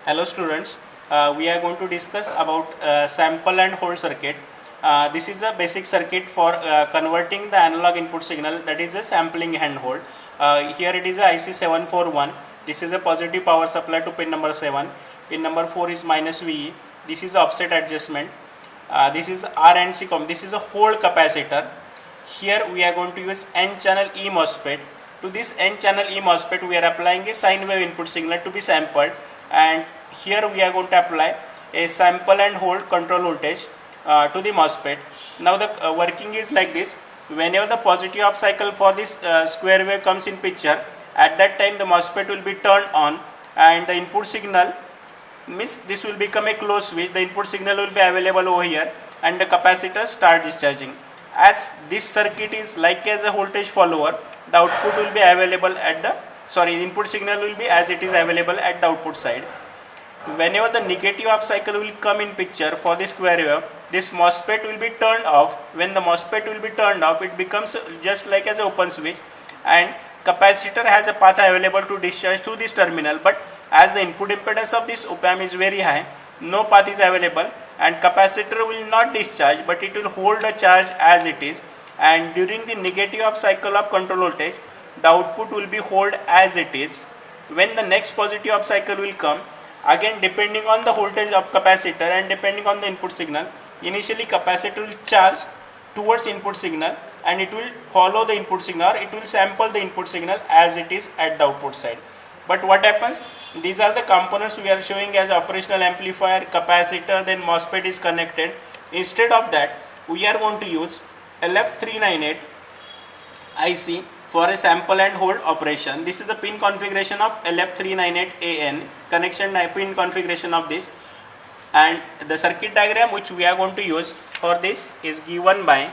Hello students, we are going to discuss about sample and hold circuit. This is a basic circuit for converting the analog input signal, that is a sampling and hold. Here it is a IC741. This is a positive power supply to pin number 7. Pin number 4 is minus VE. This is offset adjustment. This is R and C. This is a hold capacitor. Here we are going to use N channel E MOSFET. To this N channel E MOSFET we are applying a sine wave input signal to be sampled, and here we are going to apply a sample and hold control voltage to the MOSFET. Now the working is like this. Whenever the positive half cycle for this square wave comes in picture, at that time the MOSFET will be turned on and the input signal means this will become a closed switch. The input signal will be available over here and the capacitor start discharging. As this circuit is like as a voltage follower, the output will be available at the input signal will be as it is available at the output side. Whenever the negative half cycle will come in picture for this square wave, this MOSFET will be turned off. When the MOSFET will be turned off, it becomes just like as an open switch, and capacitor has a path available to discharge through this terminal, but as the input impedance of this op-amp is very high, no path is available and capacitor will not discharge, but it will hold the charge as it is, and during the negative half cycle of control voltage, the output will be hold as it is. When the next positive half cycle will come, again depending on the voltage of capacitor and depending on the input signal, initially capacitor will charge towards input signal and it will follow the input signal, or it will sample the input signal as it is at the output side. But what happens, these are the components we are showing as operational amplifier, capacitor, then MOSFET is connected. Instead of that, we are going to use LF398 IC for a sample and hold operation. This is the pin configuration of LF398AN, connection pin configuration of this, and the circuit diagram which we are going to use for this is given by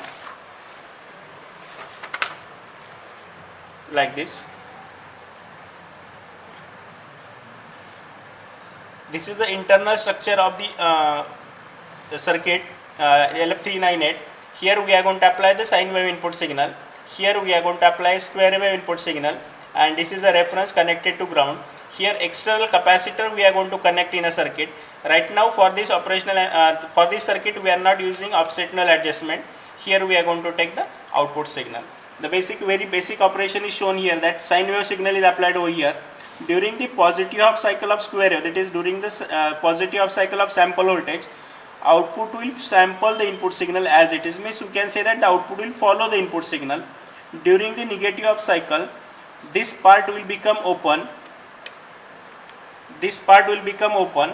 like this. This is the internal structure of the circuit LF398. Here we are going to apply the sine wave input signal. Here we are going to apply square wave input signal, and this is a reference connected to ground. Here external capacitor we are going to connect in a circuit. Right now for this operational for this circuit we are not using offsettional adjustment. Here we are going to take the output signal. The very basic operation is shown here, that sine wave signal is applied over here. During the positive half cycle of square wave, that is during the positive half cycle of sample voltage, output will sample the input signal as it is. Means you can say that the output will follow the input signal. During the negative half cycle, this part will become open. This part will become open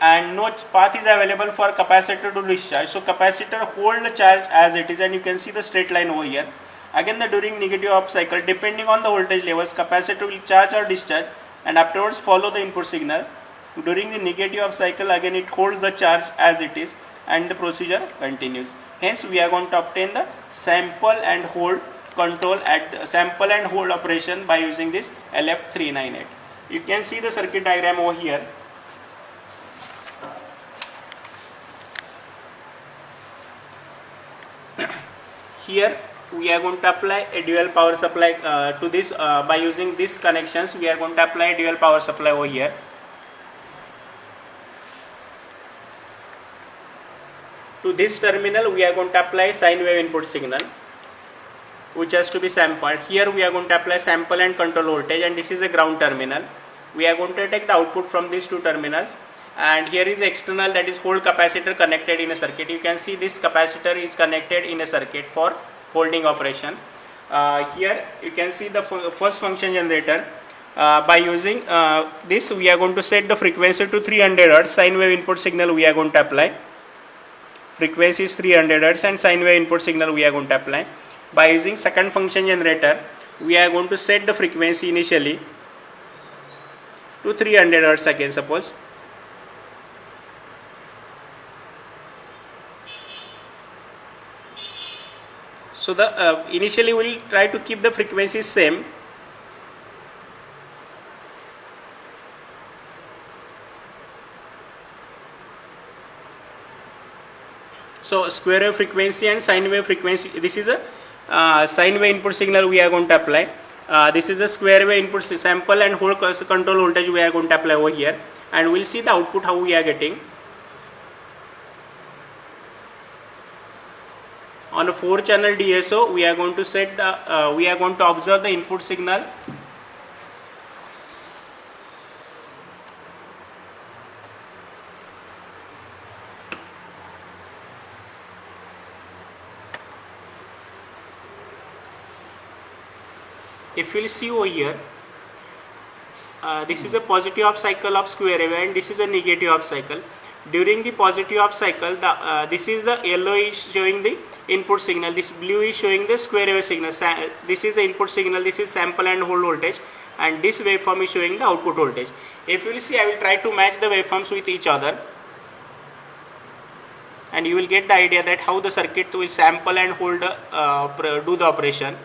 and no path is available for capacitor to discharge. So capacitor hold the charge as it is, and you can see the straight line over here. Again, during negative half cycle, depending on the voltage levels, capacitor will charge or discharge and afterwards follow the input signal. During the negative half cycle, again it holds the charge as it is and the procedure continues. Hence we are going to obtain the sample and hold control at the sample and hold operation by using this LF398. You can see the circuit diagram over here. Here we are going to apply a dual power supply to this by using these connections. We are going to apply a dual power supply over here. To this terminal we are going to apply sine wave input signal which has to be sampled. Here we are going to apply sample and control voltage, and this is a ground terminal. We are going to take the output from these two terminals, and here is external, that is hold capacitor connected in a circuit. You can see this capacitor is connected in a circuit for holding operation. Here you can see the first function generator. By using this we are going to set the frequency to 300 Hz. Sine wave input signal we are going to apply. Frequency is 300 Hz and sine wave input signal we are going to apply. By using second function generator, we are going to set the frequency initially to 300 Hz again, suppose. So the initially we will try to keep the frequency same. So square wave frequency and sine wave frequency, this is a sine wave input signal we are going to apply. This is a square wave input sample and hold control voltage we are going to apply over here, and we'll see the output how we are getting. On a 4-channel DSO, we are going to set the, we are going to observe the input signal. If you will see over here, this is a positive half cycle of square wave and this is a negative half cycle. During the positive half cycle, this is the yellow is showing the input signal, this blue is showing the square wave signal. This is the input signal, this is sample and hold voltage, and this waveform is showing the output voltage. If you will see, I will try to match the waveforms with each other, and you will get the idea that how the circuit will sample and hold do the operation.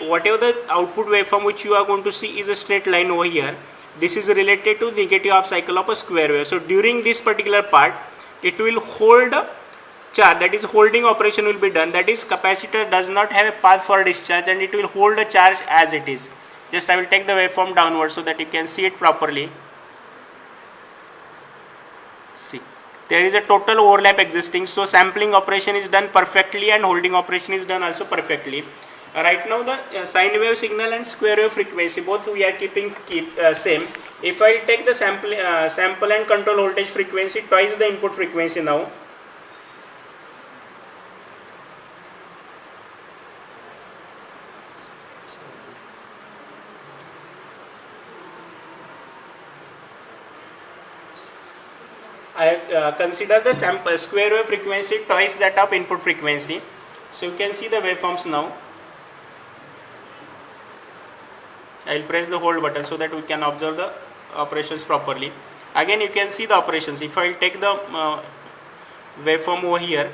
Whatever the output waveform which you are going to see is a straight line over here, this is related to negative half cycle of a square wave. So during this particular part, it will hold a charge, that is holding operation will be done, that is capacitor does not have a path for discharge and it will hold the charge as it is. Just I will take the waveform downward so that you can see it properly. See, there is a total overlap existing, so sampling operation is done perfectly and holding operation is done also perfectly. Right now the sine wave signal and square wave frequency both we are keeping same. If I take the sample and control voltage frequency twice the input frequency now, I consider the square wave frequency twice that of input frequency. So you can see the waveforms now. I will press the hold button so that we can observe the operations properly. Again you can see the operations. If I will take the waveform over here,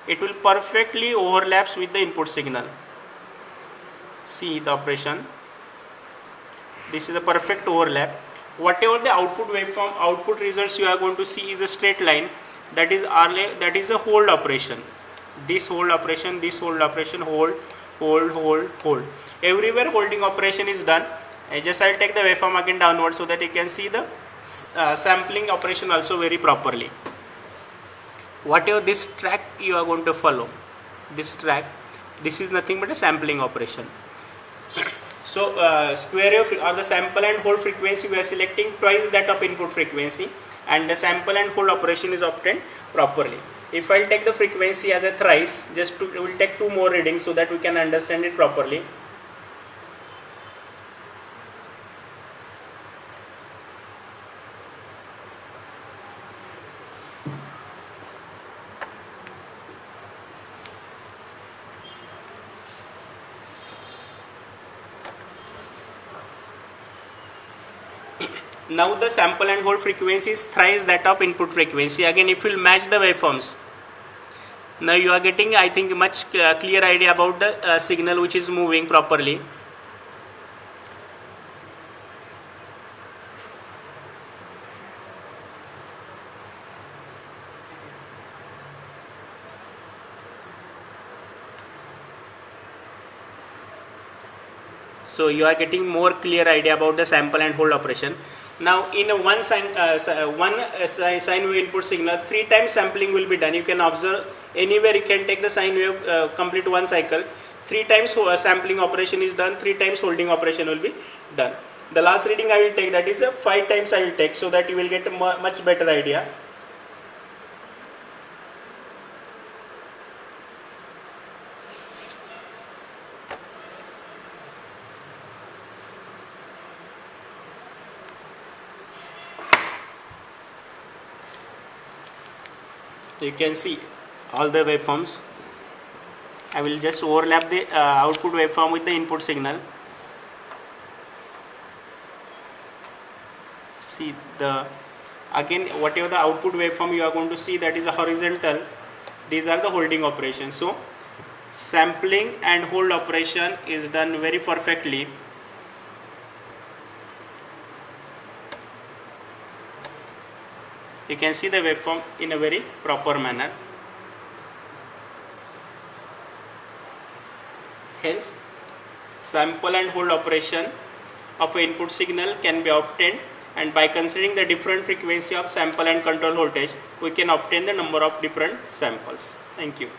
it will perfectly overlaps with the input signal. See the operation. This is a perfect overlap. Whatever the output waveform, output results you are going to see is a straight line. That is a hold operation. This hold operation, hold, hold, hold, hold. Everywhere holding operation is done. I will take the waveform again downward so that you can see the sampling operation also very properly. Whatever this track you are going to follow, this track, this is nothing but a sampling operation. So square wave or the sample and hold frequency we are selecting twice that of input frequency, and the sample and hold operation is obtained properly. If I will take the frequency as a thrice, we will take 2 more readings so that we can understand it properly. Now the sample and hold frequency is thrice that of input frequency. Again if you will match the waveforms, now you are getting I think much clear idea about the signal which is moving properly. So you are getting more clear idea about the sample and hold operation. Now in one sine wave input signal, 3 times sampling will be done. You can observe anywhere you can take the sine wave, complete one cycle. 3 times sampling operation is done, 3 times holding operation will be done. The last reading I will take, that is 5 times I will take, so that you will get a much better idea. So you can see all the waveforms. I will just overlap the output waveform with the input signal. See again whatever the output waveform you are going to see, that is a horizontal. These are the holding operations. So sampling and hold operation is done very perfectly. You can see the waveform in a very proper manner. Hence sample and hold operation of an input signal can be obtained, and by considering the different frequency of sample and control voltage, we can obtain the number of different samples. Thank you.